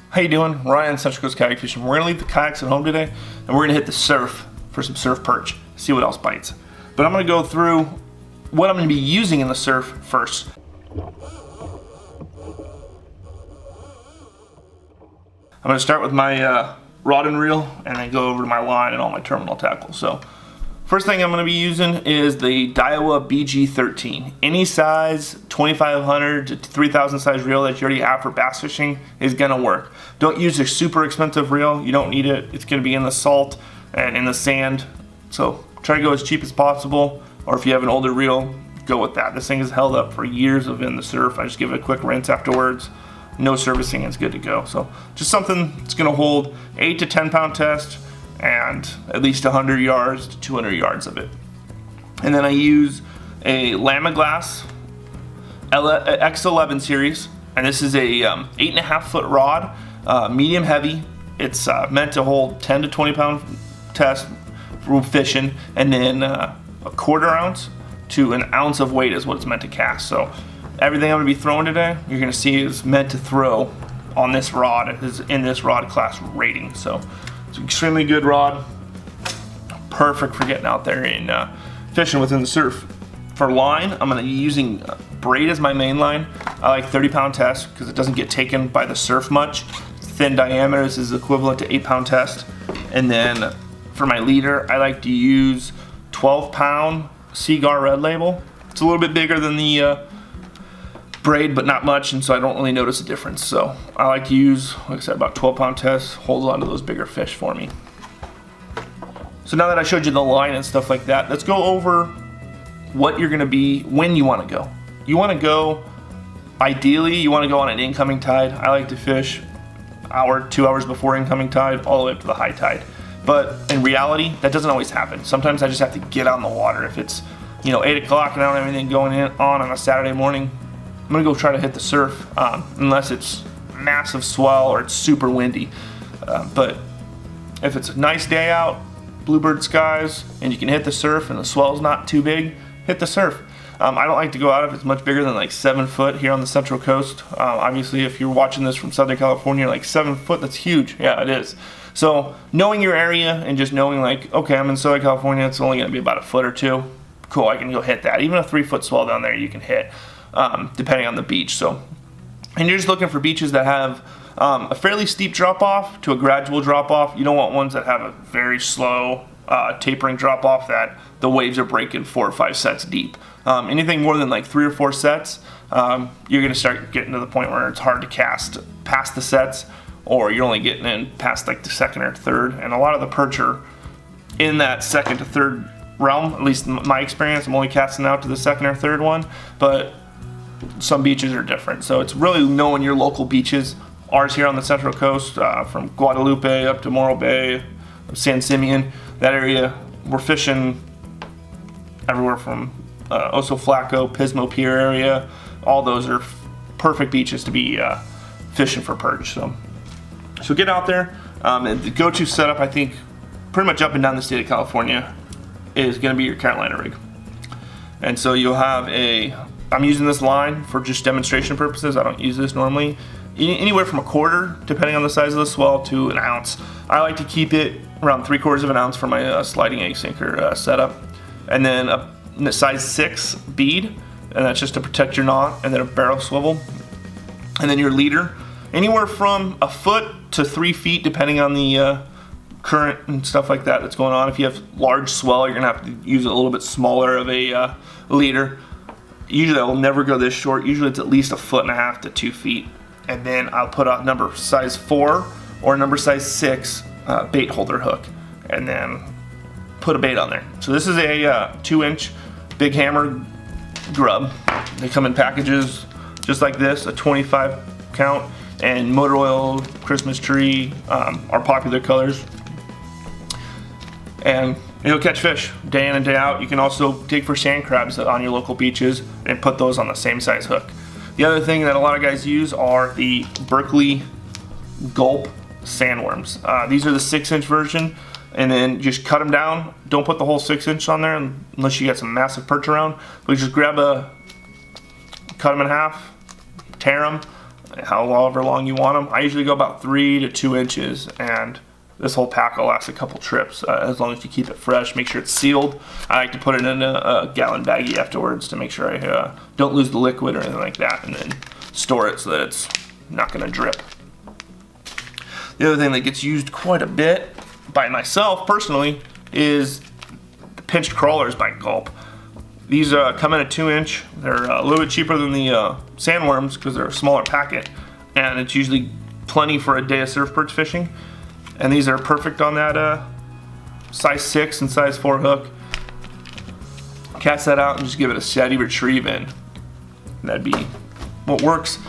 How you doing? Ryan, Central Coast Kayak Fishing. We're gonna leave the kayaks at home today, and we're gonna hit the surf for some surf perch. See what else bites. But I'm gonna go through what I'm gonna be using in the surf first. I'm gonna start with my rod and reel, and then go over to my line and all my terminal tackle. So, first thing I'm going to be using is the Daiwa BG13. Any size 2500 to 3000 size reel that you already have for bass fishing is going to work. Don't use a super expensive reel. You don't need it. It's going to be in the salt and in the sand. So try to go as cheap as possible. Or if you have an older reel, go with that. This thing has held up for years of in the surf. I just give it a quick rinse afterwards. No servicing, it's good to go. So just something that's going to hold 8 to 10 pound test and at least 100 yards to 200 yards of it. And then I use a Lamiglass X11 series, and this is a 8.5 foot rod, medium heavy. It's meant to hold 10 to 20 pound test for fishing, and then a 1/4 ounce to an ounce of weight is what it's meant to cast. So everything I'm going to be throwing today, you're going to see is meant to throw on this rod. It is in this rod class rating. So it's an extremely good rod, perfect for getting out there and fishing within the surf. For line, I'm going to be using braid as my main line. I like 30 pound test because it doesn't get taken by the surf much. Thin diameters is equivalent to 8 pound test. And then for my leader, I like to use 12 pound Seagar Red Label. It's a little bit bigger than the braid, but not much, and so I don't really notice a difference. So I like to use, like I said, about 12 pound test, holds on to those bigger fish for me. So now that I showed you the line and stuff like that, let's go over what you're gonna be when you wanna go. You wanna go, ideally, you wanna go on an incoming tide. I like to fish hour, 2 hours before incoming tide, all the way up to the high tide. But in reality, that doesn't always happen. Sometimes I just have to get on the water. If it's 8 o'clock and I don't have anything going on a Saturday morning, I'm gonna go try to hit the surf, unless it's massive swell or it's super windy. But if it's a nice day out, bluebird skies, and you can hit the surf and the swell's not too big, hit the surf. I don't like to go out if it's much bigger than like 7 foot here on the Central Coast. Obviously, if you're watching this from Southern California, like 7 foot, that's huge. Yeah, it is. So knowing your area and just knowing like, okay, I'm in Southern California, it's only gonna be about 1 foot or 2. Cool, I can go hit that. Even a 3 foot swell down there you can hit. Depending on the beach. So, and you're just looking for beaches that have a fairly steep drop off to a gradual drop off. You don't want ones that have a very slow tapering drop off that the waves are breaking 4 or 5 sets deep. Anything more than like 3 or 4 sets, you're going to start getting to the point where it's hard to cast past the sets, or you're only getting in past like the second or third. And a lot of the perch are in that second to third realm. At least in my experience, I'm only casting out to the second or third one, but some beaches are different. So it's really knowing your local beaches. Ours here on the Central Coast, from Guadalupe up to Morro Bay, San Simeon, that area, we're fishing everywhere from Oso Flaco, Pismo Pier area. All those are perfect beaches to be fishing for perch. So get out there. The go-to setup, I think, pretty much up and down the state of California, is going to be your Carolina rig. And so you'll have I'm using this line for just demonstration purposes. I don't use this normally. Anywhere from 1/4, depending on the size of the swell, to an ounce. I like to keep it around 3/4 of an ounce for my sliding egg sinker setup. And then a size 6 bead, and that's just to protect your knot, and then a barrel swivel. And then your leader, anywhere from 1 foot to 3 feet, depending on the current and stuff like that that's going on. If you have large swell, you're gonna have to use a little bit smaller of a leader. Usually I will never go this short. Usually it's at least 1.5 foot to 2 feet. And then I'll put a number size 4 or a number size 6 bait holder hook, and then put a bait on there. So this is a 2-inch big hammer grub. They come in packages just like this, a 25 count, and motor oil, Christmas tree are popular colors. And it'll catch fish day in and day out. You can also dig for sand crabs on your local beaches and put those on the same size hook. The other thing that a lot of guys use are the Berkley Gulp sandworms. These are the 6-inch version, and then just cut them down. Don't put the whole 6-inch on there unless you got some massive perch around. But just cut them in half, tear them, however long you want them. I usually go about 3 to 2 inches, and this whole pack will last a couple trips as long as you keep it fresh. Make sure it's sealed. I like to put it in a gallon baggie afterwards to make sure I don't lose the liquid or anything like that, and then store it so that it's not going to drip. The other thing that gets used quite a bit by myself personally is the pinched crawlers by Gulp. These come in a 2-inch. They're a little bit cheaper than the sandworms because they're a smaller packet, and it's usually plenty for a day of surf perch fishing. And these are perfect on that size 6 and size 4 hook. Cast that out and just give it a steady retrieve in. That'd be what works.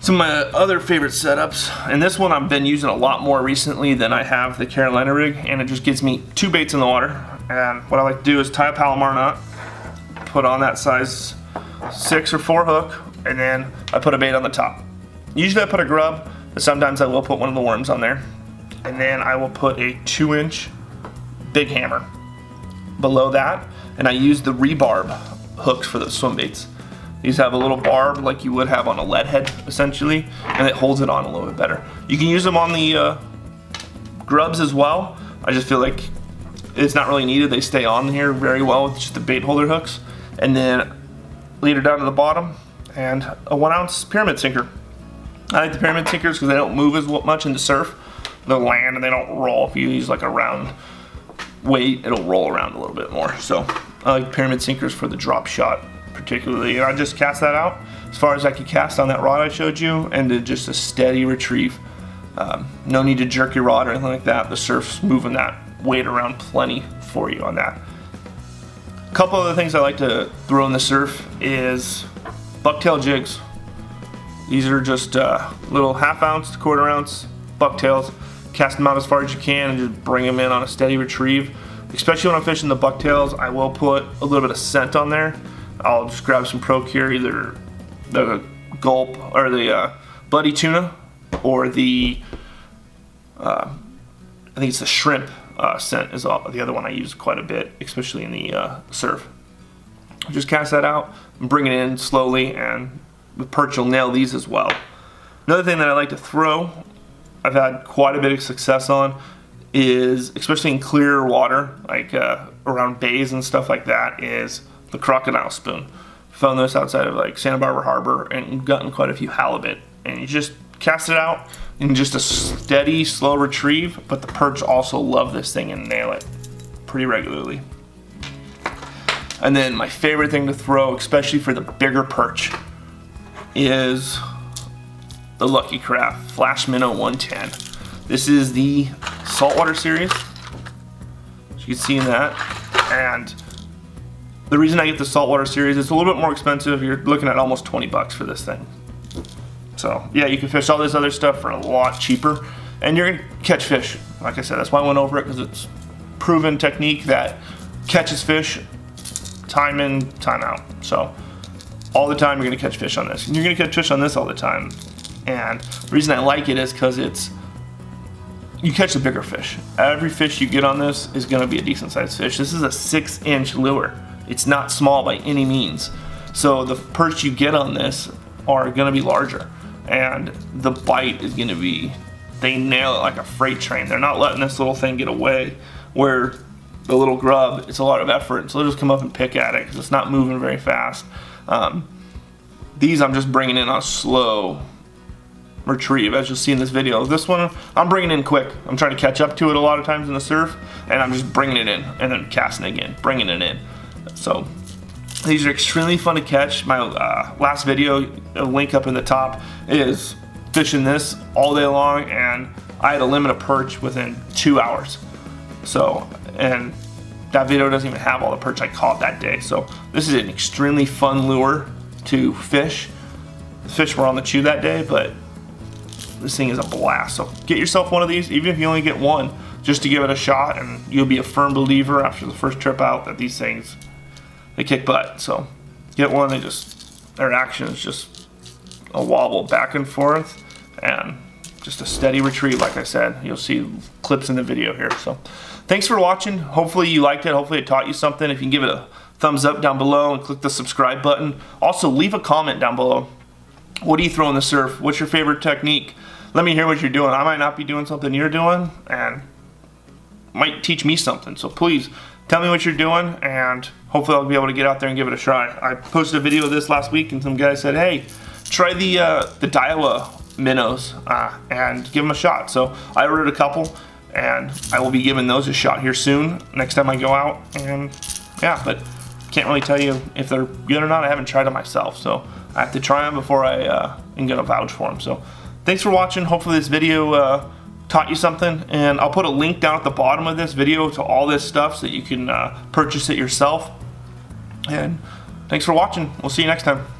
Some of my other favorite setups, and this one I've been using a lot more recently than I have the Carolina rig, and it just gives me 2 baits in the water. And what I like to do is tie a Palomar knot, put on that size 6 or 4 hook, and then I put a bait on the top. Usually I put a grub, but sometimes I will put one of the worms on there. And then I will put a 2-inch big hammer below that, and I use the rebarb hooks for the swim baits. These have a little barb like you would have on a lead head, essentially, and it holds it on a little bit better. You can use them on the grubs as well. I just feel like it's not really needed. They stay on here very well with just the bait holder hooks. And then lead her down to the bottom, and a 1-ounce pyramid sinker. I like the pyramid sinkers because they don't move as much in the surf. They'll land and they don't roll. If you use like a round weight, it'll roll around a little bit more. So I like pyramid sinkers for the drop shot particularly, and I just cast that out as far as I could cast on that rod I showed you, and then just a steady retrieve. No need to jerk your rod or anything like that. The surf's moving that weight around plenty for you on that. A couple other things I like to throw in the surf is bucktail jigs. These are just little 1/2 ounce to 1/4 ounce bucktails. Cast them out as far as you can and just bring them in on a steady retrieve. Especially when I'm fishing the bucktails, I will put a little bit of scent on there. I'll just grab some Procure, either the Gulp or the Buddy Tuna, or the I think it's the shrimp scent is the other one I use quite a bit, especially in the surf. Just cast that out and bring it in slowly, and the perch will nail these as well. Another thing that I like to throw, I've had quite a bit of success on, is, especially in clear water, like around bays and stuff like that, is the crocodile spoon. Found this outside of like Santa Barbara Harbor and gotten quite a few halibut. And you just cast it out in just a steady, slow retrieve, but the perch also love this thing and nail it pretty regularly. And then my favorite thing to throw, especially for the bigger perch, is the Lucky Craft Flash Minnow 110. This is the saltwater series, as you can see in that. And the reason I get the saltwater series, it's a little bit more expensive. You're looking at almost 20 bucks for this thing. So yeah, you can fish all this other stuff for a lot cheaper, and you're gonna catch fish. Like I said, that's why I went over it, because it's proven technique that catches fish time in, time out. So all the time you're gonna catch fish on this. And you're gonna catch fish on this all the time. And the reason I like it is because you catch the bigger fish. Every fish you get on this is gonna be a decent sized fish. This is a 6-inch lure. It's not small by any means. So the perch you get on this are gonna be larger. And the bite is gonna be, they nail it like a freight train. They're not letting this little thing get away, where the little grub, it's a lot of effort. So they'll just come up and pick at it because it's not moving very fast. These I'm just bringing in on a slow retrieve, as you'll see in this video. This one I'm bringing in quick. I'm trying to catch up to it a lot of times in the surf, and I'm just bringing it in and then casting it again, bringing it in. So these are extremely fun to catch. My last video, a link up in the top, is fishing this all day long, and I had a limit of perch within 2 hours. So, and that video doesn't even have all the perch I caught that day. So this is an extremely fun lure to fish. The fish were on the chew that day, but this thing is a blast. So get yourself one of these, even if you only get one, just to give it a shot, and you'll be a firm believer after the first trip out that these things, they kick butt. So get one. Their action is just a wobble back and forth, and just a steady retrieve. Like I said, you'll see clips in the video here. So thanks for watching. Hopefully you liked it. Hopefully it taught you something. If you can give it a thumbs up down below and click the subscribe button. Also leave a comment down below. What do you throw in the surf? What's your favorite technique? Let me hear what you're doing. I might not be doing something you're doing, and might teach me something. So please tell me what you're doing, and hopefully I'll be able to get out there and give it a try. I posted a video of this last week, and some guy said, hey, try the Daiwa minnows and give them a shot. So I ordered a couple, and I will be giving those a shot here soon next time I go out. And yeah, but can't really tell you if they're good or not. I haven't tried them myself, so I have to try them before I am gonna vouch for them. So thanks for watching. Hopefully this video taught you something, and I'll put a link down at the bottom of this video to all this stuff so that you can purchase it yourself. And thanks for watching. We'll see you next time.